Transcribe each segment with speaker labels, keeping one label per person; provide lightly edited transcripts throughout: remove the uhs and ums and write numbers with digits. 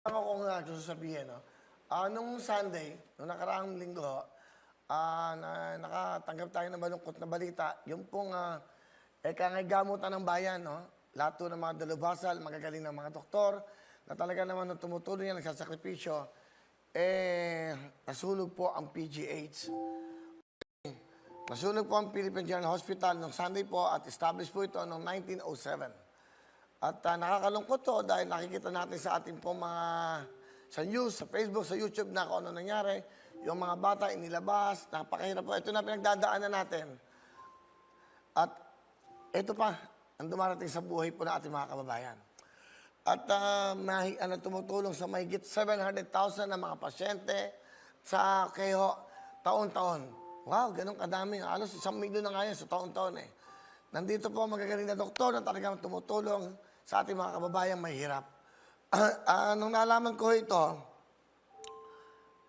Speaker 1: Ako nga gusto sabihin, no? Nung Sunday, nung nakaraang linggo, nakatanggap tayo ng malungkot na balita. Yung pong kangay gamutan ng bayan, no? Lahat po ng mga dalubhasal, magagaling ng mga doktor, na talaga naman nung tumutulong yan, nagsasakripisyo, nasunog po ang PGH. Nasunog po ang Philippine General Hospital nung Sunday po at established po ito noong 1907. At nakakalungkot to dahil nakikita natin sa ating pong mga sa news, sa Facebook, sa YouTube na kung ano nangyari. Yung mga bata inilabas, napakahirap po. Ito na pinagdadaanan natin. At ito pa, ang dumarating sa buhay po ng ating mga kababayan. At tumutulong sa mahigit 700,000 na mga pasyente sa Keho taon-taon. Wow, ganun kadami. Halos 1,000,000 na nga yan sa taon-taon eh. Nandito po ang magagaling na doktor na talagang tumutulong sa ating mga kababayang may hirap. Nung nalaman ko ito,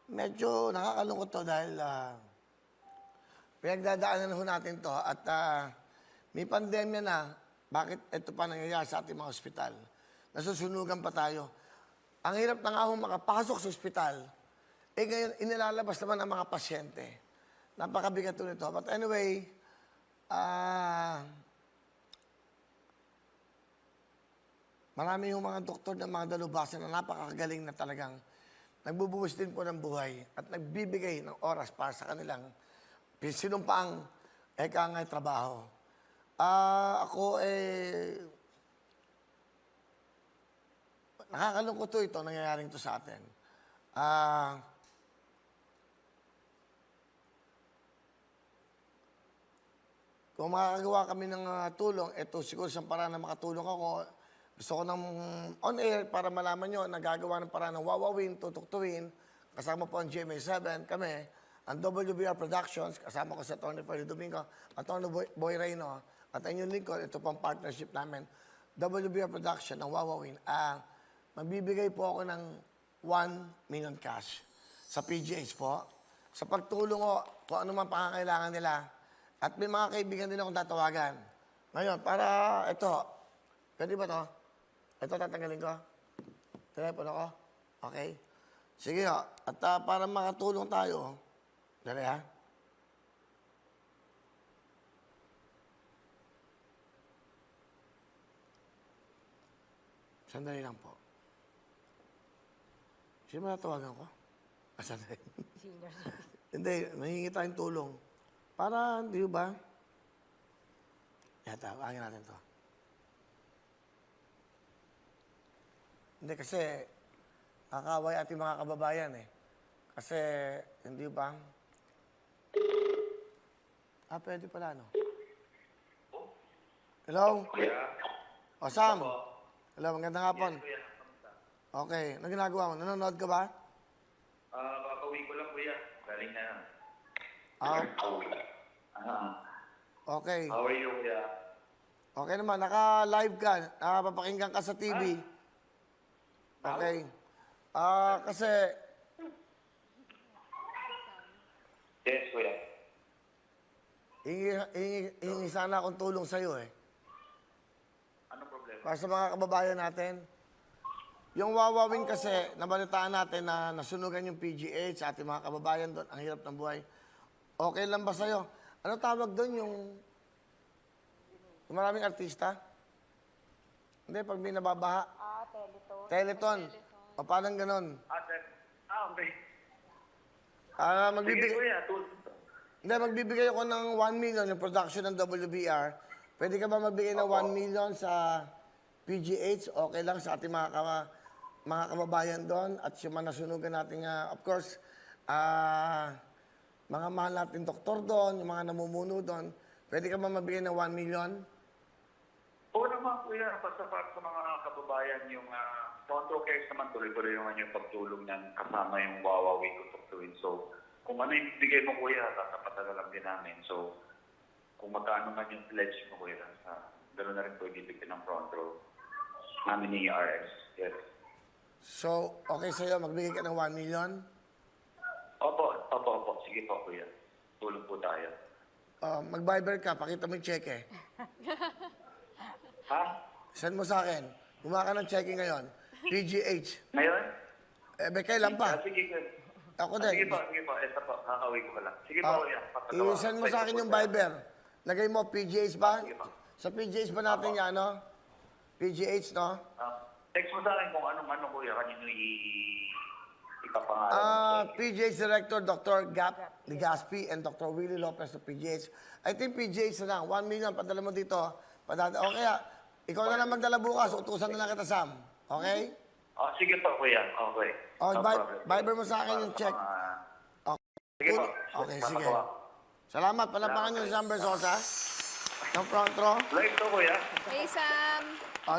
Speaker 1: medyo nakakalungkot to dahil pinagdadaanan ho natin to at may pandemya na, bakit ito pa nangyayari sa ating mga ospital? Nasusunugan pa tayo. Ang hirap na nga ho makapasok sa ospital, ngayon inilalabas naman ang mga pasyente. Napakabigat ito nito. But anyway, marami yung mga doktor ng mga dalubasan na napakagaling na talagang nagbubuwis din po ng buhay at nagbibigay ng oras para sa kanilang sinumpaang kangay trabaho. Ako nakakalungkot to ito, nangyayaring to sa atin. Kung makakagawa kami ng tulong, ito siguro siyang paraan na makatulong ako. Gusto ko ng on-air para malaman nyo, nagagawa ng paraan ng wawawin, tutuktuin. Kasama po ang GMA7, kami, ang WBR Productions, kasama ko sa Atty. Freddy Domingo, Atty. Boy Reyno, at ang inyong lingkod, ito pong partnership namin, WBR Production ng wawawin. Magbibigay po ako ng 1 million cash sa PGH po. Sa pagtulong ko, kung ano man pangangailangan nila. At may mga kaibigan din akong tatawagan. Ngayon, para ito, pwede ba to? Ito tatanggalin ko. Telepono ko. Okay? Sige ho. At para makatulong tayo, dali ha. Sandali lang po. Sino ba natawagan ko? Sandali. Hindi, mahingi tayong tulong. Para, di ba? Yata, tawagin natin to. Hindi kasi, nakakaway ating mga kababayan eh. Kasi, hindi ba? Pwede pala, no? Hello?
Speaker 2: Kuya.
Speaker 1: O, Sam?
Speaker 2: Opo.
Speaker 1: Hello, magandang hapon.
Speaker 2: Yes, kuya. Kamusta?
Speaker 1: Okay, ano ginagawa mo? Nanonood ka ba?
Speaker 2: Kakauwi ko lang, kuya. Galing na yan.
Speaker 1: Okay.
Speaker 2: How are you, kuya?
Speaker 1: Okay naman, naka-live ka. Papakinggan ka sa TV. Okay. Kasi,
Speaker 2: Yes, kuya.
Speaker 1: hingi sana akong tulong sa'yo eh.
Speaker 2: Anong problema?
Speaker 1: Para sa mga kababayan natin. Yung wawawin kasi, nabalitaan natin na nasunugan yung PGH sa ating mga kababayan doon. Ang hirap ng buhay. Okay lang ba sa'yo? Ano tawag doon yung maraming artista? Hindi, pag may nababaha.
Speaker 3: Teleton.
Speaker 1: Teleton. O parang ganon.
Speaker 2: Okay. Sige,
Speaker 1: Magbibigay,
Speaker 2: kuya.
Speaker 1: magbibigay ako ng 1 million yung production ng WBR. Pwede ka ba magbigay ng 1 million sa PGH? Okay lang sa ating mga kababayan doon at yung mga nasunugan natin, of course, mga mahal natin doktor doon, yung mga namumuno doon. Pwede ka ba magbigay ng 1 million?
Speaker 2: Oo naman, kuya. Basta para sa mga kababayan, yung Toronto Cares naman tuloy-tuloy yung pagtulong niyan kasama yung Wawawi tutuktuin. So, kung ano yung bigay mo, kuya, tatapatan lang din namin. So, kung magkano man yung pledge mo, kuya, gano'n na rin po ibibigay ng front row namin ni RX. Yes.
Speaker 1: So, okay sa'yo, magbigay ka ng 1 million?
Speaker 2: Opo. Sige po, kuya. Tulong po tayo.
Speaker 1: Mag-Viber ka, pakita mo yung cheque.
Speaker 2: Ha?
Speaker 1: Send mo sa akin. Gumawa ka ng cheque ngayon. PGH.
Speaker 2: Ngayon?
Speaker 1: kailan pa?
Speaker 2: Sige, sir.
Speaker 1: Ako
Speaker 2: Sige
Speaker 1: din.
Speaker 2: po, sige po. Ito po, kakawin ko lang. Sige po, kuya. Papatawa.
Speaker 1: I-send mo sa akin yung Viber. Lagay mo PGH ba?
Speaker 2: Sige po.
Speaker 1: Sa PGH ba natin yan, no? PGH, no?
Speaker 2: Text mo sa akin kung anong kuya, kanino ipapangalan.
Speaker 1: PGH Director Dr. Gap Legaspi and Dr. Willie Lopez of PGH. I think PGH na lang. 1 million, padala mo dito. O kaya, ikaw na lang magdala bukas. Utusan na lang kita, Sam. Okay?
Speaker 2: Sige po, kuya. Okay. No problem.
Speaker 1: Viber mo sa akin yung check.
Speaker 2: Sige po.
Speaker 1: Okay, sige.
Speaker 2: Papatawa.
Speaker 1: Salamat. Palapakan nyo si Sam Bersosa. Ng front row.
Speaker 2: Live to, kuya.
Speaker 3: Hey, Sam!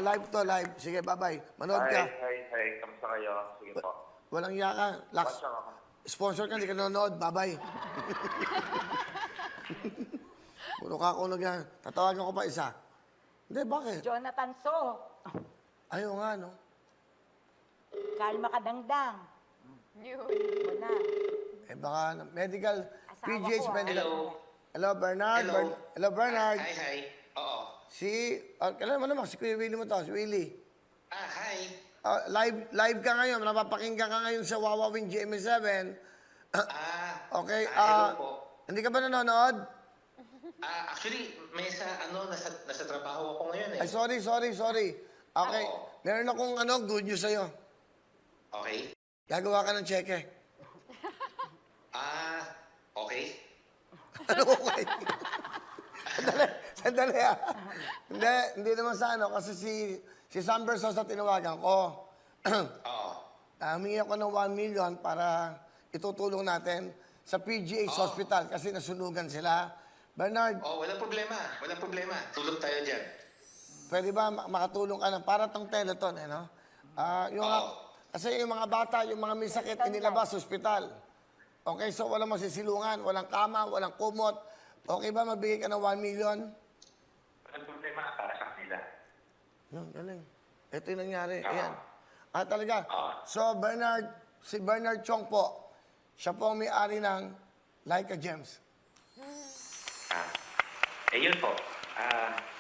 Speaker 1: Live to, live. Sige, bye-bye. Manood ka.
Speaker 2: Hi. Kamusta kayo? Sige po.
Speaker 1: Walang iya ka. Lax.
Speaker 2: Watch ako.
Speaker 1: Sponsor ka, hindi ka nanonood. Bye-bye. Puro ka ako yan. Tatawagan ko pa isa. Hindi, bakit?
Speaker 4: Jonathan So,
Speaker 1: Ayaw nga, no?
Speaker 4: kalma ka dangdang.
Speaker 3: Yun.
Speaker 4: Wala.
Speaker 1: Baka medical,
Speaker 4: Asawa
Speaker 1: PGH
Speaker 4: ko,
Speaker 1: medical.
Speaker 5: Hello.
Speaker 1: Hello, Bernard.
Speaker 5: Hello.
Speaker 1: Hello, Bernard.
Speaker 5: Hi. Oo.
Speaker 1: Kailan mo naman, si Kuya Willie mo to, si Willie.
Speaker 5: Hi.
Speaker 1: Live ka ngayon, napapakinggan ka ngayon sa Wawawin GMA7. Okay,
Speaker 5: hello po.
Speaker 1: hindi ka ba nanonood?
Speaker 5: Actually, may nasa trabaho ako ngayon eh.
Speaker 1: Ay, sorry. Okay,
Speaker 5: Oo.
Speaker 1: meron akong good news sa'yo.
Speaker 5: Okay.
Speaker 1: Gagawa ka ng cheque.
Speaker 5: Okay.
Speaker 1: Ano okay? Sandali ah. Hindi naman sa kasi si Sam Bersosa tinawagan ko.
Speaker 5: Oo.
Speaker 1: Humingi ako ng 1 million para itutulong natin sa PGH Hospital kasi nasunugan sila. Bernard,
Speaker 5: Walang problema. Tulog tayo dyan.
Speaker 1: pwede ba makatulong ka ng para tong Teleton, no? Kasi yung mga bata, yung mga may sakit, inilabas sa ospital. Okay, so walang masisilungan, walang kama, walang kumot. Okay ba magbigay ka ng 1 million?
Speaker 2: Walang problema para sa kanila.
Speaker 1: Yun, galing. Ito yung nangyari. Ayan. Talaga. So, si Bernard Chong po, siya po ang may-ari ng Laika Gems.
Speaker 2: Yun po.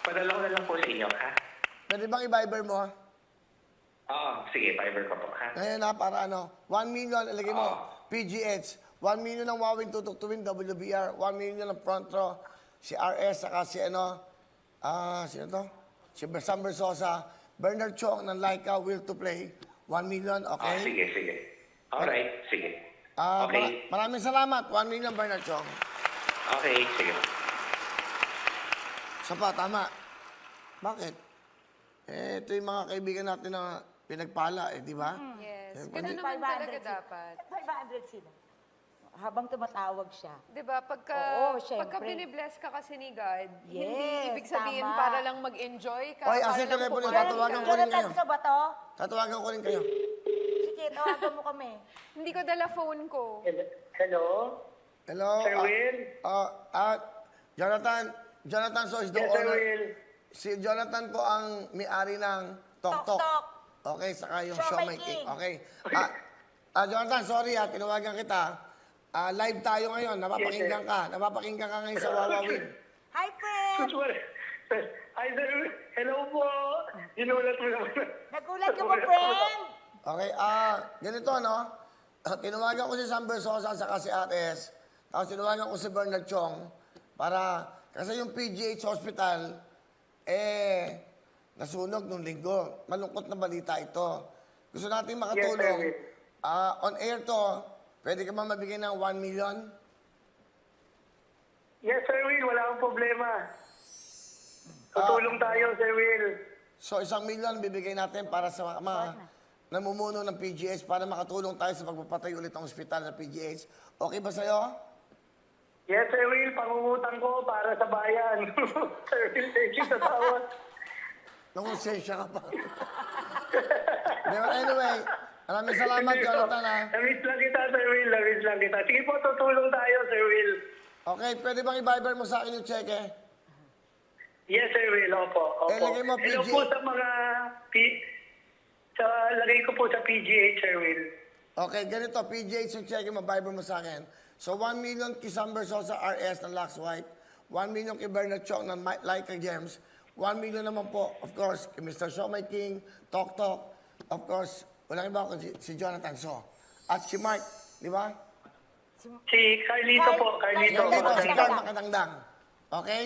Speaker 2: Padala ko na lang po sa inyo, ha?
Speaker 1: Pwede bang i-Viber mo?
Speaker 2: Sige, Viber ko po, ha?
Speaker 1: Ngayon para 1 million, ilagay mo, PGH. 1 million ng Wawin Tutuktuin, WBR. 1 million ng front row, si RS, saka si sino to? Si Sam Bersosa. Bernard Chong ng Laika, Will to Play. 1 million, okay?
Speaker 2: Sige. Alright, sige. Okay.
Speaker 1: Maraming salamat. 1 million, Bernard Chong.
Speaker 2: Okay, sige.
Speaker 1: Tama. Bakit? Ito yung mga kaibigan natin na pinagpala, di ba?
Speaker 3: Yes.
Speaker 1: Pwede-
Speaker 3: Ganun naman
Speaker 4: 500
Speaker 3: talaga
Speaker 4: sila.
Speaker 3: dapat.
Speaker 4: 500 sila. Habang tumatawag siya.
Speaker 3: Di ba? Pagka
Speaker 4: Oo, syempre.
Speaker 3: binibless ka kasi ni God, hindi
Speaker 4: Yes,
Speaker 3: ibig sabihin
Speaker 4: tama.
Speaker 3: para lang mag-enjoy ka.
Speaker 1: Oy,
Speaker 3: para
Speaker 1: asan
Speaker 3: lang
Speaker 1: telepono?
Speaker 3: kumain
Speaker 1: Tatawagan
Speaker 3: ka.
Speaker 1: ko rin
Speaker 4: Jonathan
Speaker 1: kayo.
Speaker 4: So ba to?
Speaker 1: Tatawagan ko rin kayo.
Speaker 4: Sige, tawagan mo kami.
Speaker 3: Hindi ko dala phone ko.
Speaker 6: Hello?
Speaker 1: Hello?
Speaker 6: Sir Will?
Speaker 1: Jonathan So is the
Speaker 6: Yes, Sir
Speaker 1: owner.
Speaker 6: Will.
Speaker 1: Si Jonathan po ang may-ari ng Tok Tok.
Speaker 4: Tok.
Speaker 1: Okay, saka yung
Speaker 4: Siomai
Speaker 1: Siomai King.
Speaker 4: King.
Speaker 1: Okay. Jonathan, sorry tinawagan kita. Live tayo ngayon. Napapakinggan ka. Napapakinggan ka ngayon sa Wawawin.
Speaker 4: Hi, friend!
Speaker 6: Hi, Sir Will. Hello po. Ginulat mo naman.
Speaker 4: Nagulat ka ba, friend?
Speaker 1: Okay, ganito, no? Tinawagan ko si Sam Bersosa saka si RS. Tapos tinawagan ko si Bernard Chong para, kasi yung PGH Hospital, nasunog nung linggo. Malungkot na balita ito. Gusto natin makatulong.
Speaker 6: Yes, sir.
Speaker 1: On air to, pwede ka ba mabigay ng 1 million?
Speaker 6: Yes, Sir Will. Wala akong problema. Tutulong tayo, Sir Will.
Speaker 1: So, 1 million bibigay natin para sa mga namumuno ng PGH para makatulong tayo sa pagpapatay ulit ng ospital sa PGH. Okay ba sa'yo?
Speaker 6: Yes, Sir Will. Pangungutang ko para sa bayan. Sir Will, thank you sa tawad.
Speaker 1: Nangonsensya ka pa. Anyway, maraming salamat, Jonathan, ha?
Speaker 6: Namiss lang kita, Sir Will. Namiss lang kita. Sige po, tutulong tayo, Sir Will.
Speaker 1: Okay, pwede bang i-Viber mo sa akin yung cheque?
Speaker 6: Yes, Sir Will. Opo.
Speaker 1: lagay mo,
Speaker 6: Hello
Speaker 1: PG.
Speaker 6: po sa mga... lagay ko po sa PGH, Sir Will.
Speaker 1: Okay, ganito, PGH yung cheque mo, Viber mo sa akin. So, 1 million kay Sam Bersosa RS ng Lux White, 1 million kay Bernard Chong ng Laika Gems, 1 million naman po, of course, kay Mr. Siomai King, Tok Tok, of course, Walang iba kundi si Jonathan So. At si Mark, di ba?
Speaker 6: Si Carlito po, Carlito.
Speaker 1: Ito, si
Speaker 6: Magandang-
Speaker 1: Carl Makatangdang. Okay?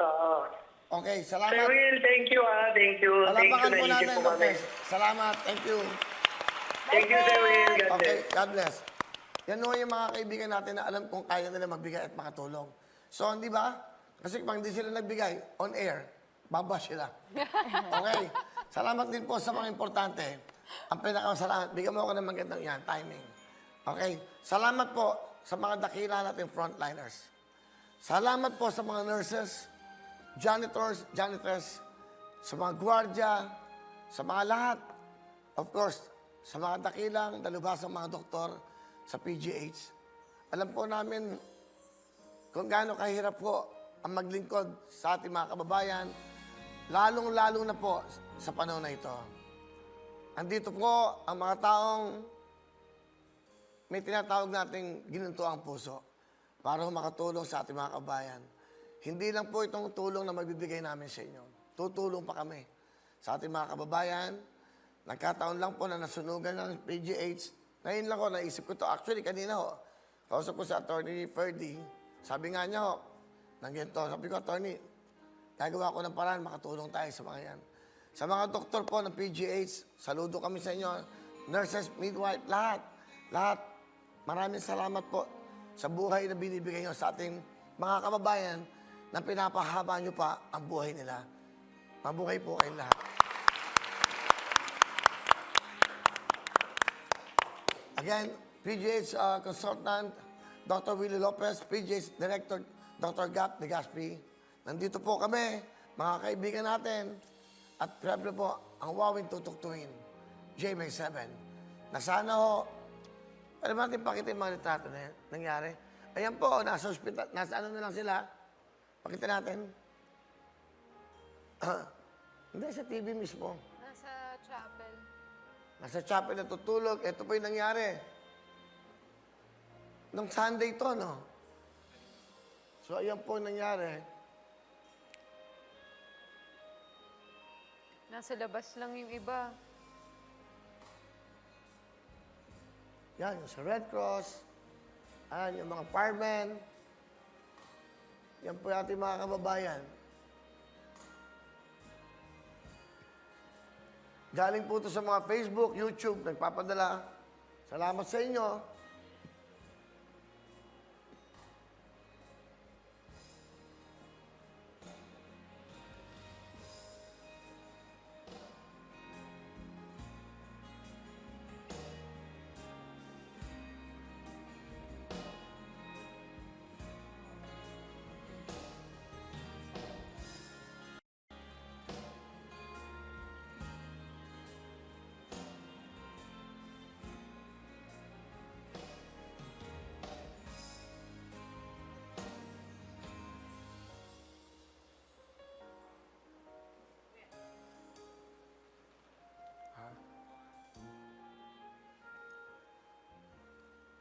Speaker 6: Oo.
Speaker 1: Okay,
Speaker 6: Sir
Speaker 1: salamat.
Speaker 6: Will, thank you Thank you. Thank you,
Speaker 1: Palapakan po
Speaker 6: naisip
Speaker 1: natin,
Speaker 6: po kami.
Speaker 1: Lopez. Salamat, thank you.
Speaker 6: Thank you, Sir Will. God
Speaker 1: Okay,
Speaker 6: bless.
Speaker 1: God bless. Yan ho yung mga kaibigan natin na alam kung kaya nila magbigay at makatulong. So, hindi ba? Kasi pag hindi sila nagbigay, on air, babash sila. Okay? Salamat din po sa mga importante. Ang pinakamasalamat, bigyan mo ako ng magandang yan, timing. Okay? Salamat po sa mga dakila natin frontliners. Salamat po sa mga nurses, janitors, sa mga gwardiya, sa mga lahat. Of course, sa mga dakilang, dalubhasang mga doktor sa PGH. Alam po namin kung gaano kahirap po ang maglingkod sa ating mga kababayan, lalong-lalo na po sa panahon na ito. Andito po ang mga taong may tinatawag nating ginunto ang puso para makatulong sa ating mga kababayan. Hindi lang po itong tulong na magbibigay namin sa inyo. Tutulong pa kami sa ating mga kababayan. Nagkataon lang po na nasunugan ng PGH. Ngayon lang ko, naisip ko to. Actually, kanina ho, kausap ko sa Attorney Ferdy. Sabi nga niya ho, nang ganito, sabi ko, Attorney, gagawa ko ng paraan, makatulong tayo sa mga yan. Sa mga doktor po ng PGH, saludo kami sa inyo. Nurses, midwife, lahat. Lahat. Maraming salamat po sa buhay na binibigay nyo sa ating mga kababayan na pinapahaba nyo pa ang buhay nila. Mabuhay po kayong lahat. Again, PGH Consultant, Dr. Willie Lopez, PGH Director, Dr. Gap Legaspi. Nandito po kami, mga kaibigan natin. At siyempre po, ang Wawin Tutuktuin, JMA7. Na sana ho, alam natin pakita yung mga litrato na yan, nangyari. Ayan po, nasa hospital, nasa ano na lang sila. Pakita natin. Hindi, sa TV mismo.
Speaker 3: Nasa chapel.
Speaker 1: Nasa chapel natutulog. Ito po yung nangyari. Nung Sunday to, no? So, ayan po yung nangyari.
Speaker 3: Nasa labas lang yung iba.
Speaker 1: Yan, yung sa Red Cross. Ayan, yung mga firemen. Yan po yung ating mga kababayan. Galing po ito sa mga Facebook, YouTube, nagpapadala. Salamat sa inyo.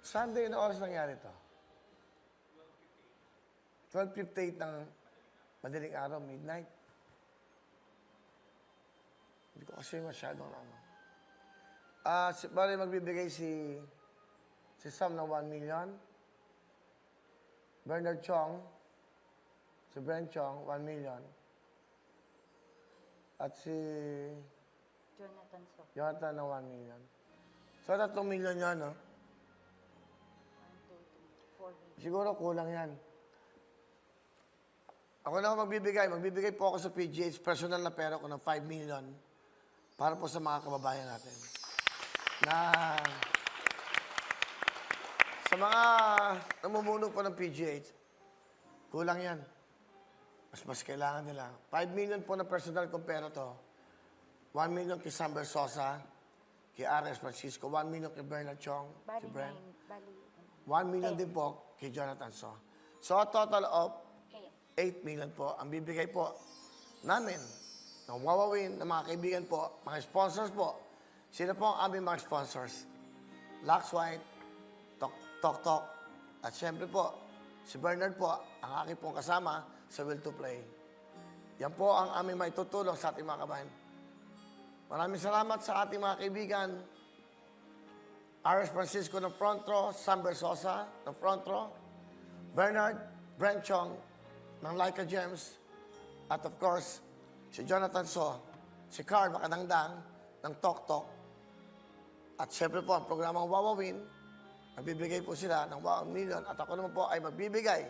Speaker 1: Sunday, na oras nangyari ito? 12:58 ng madaling araw, midnight. Hindi ko kasi masyadong ano. Bali magbibigay si Sam ng 1 million. Bernard Chong, si Brent Chong, 1 million. At si
Speaker 4: Jonathan So.
Speaker 1: Jonathan ng 1 million. So, 3 million yan, no?
Speaker 4: 1, 2, 3, 4 million.
Speaker 1: Siguro kulang yan. Ako na ako magbibigay. Magbibigay po ako sa PGH. Personal na pera ko ng 5 million para po sa mga kababayan natin. Na sa mga namumuno po ng PGH, kulang yan. Mas kailangan nila. 5 million po na personal kong pera to. 1 million kay Sam Bersosa, kay R.S. Francisco, 1 million kay Bernard Chong,
Speaker 4: Bali
Speaker 1: si Brent.
Speaker 4: 9, bali
Speaker 1: 1 million din po kay Jonathan So. So, a total of 8 million po ang bibigay po namin ng Wawawin, ng mga kaibigan po, mga sponsors po. Sino po ang aming mga sponsors? Lux White, Tok Tok, at siyempre po, si Bernard po, ang aking pong kasama sa Will to Play. Yan po ang aming maitutulong sa ating mga kabayan. Maraming salamat sa ating mga kaibigan Aris Francisco ng front row, Sam Bersosa ng front row, Bernard Brenchong ng Laika Gems, at of course, si Jonathan So, si Carl Makadangdang ng Tok Tok, at syempre po, ang programang Wawawin, magbibigay po sila ng 1 million at ako naman po ay magbibigay.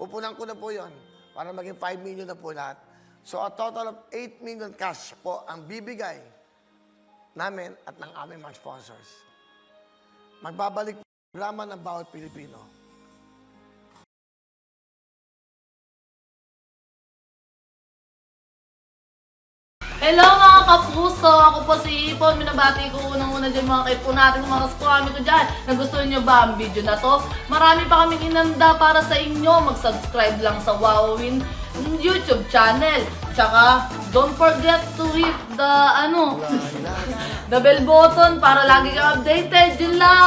Speaker 1: Pupunan ko na po yon para maging 5 million na po lahat. So a total of 8 million cash po ang bibigay namin at ng aming mga sponsors. Magbabalik po ang programa ng bawat Pilipino.
Speaker 7: Hello mga kapuso! Ako po si Ipon. Minabati ko unang-una dyan mga kaipo natin, mga kaskwami ko dyan. Nagustuhan nyo ba ang video na to? Marami pa kaming inanda para sa inyo. Mag-subscribe lang sa Wowin YouTube channel. Tsaka, don't forget to hit the, the bell button para lagi kang updated. Yun lang!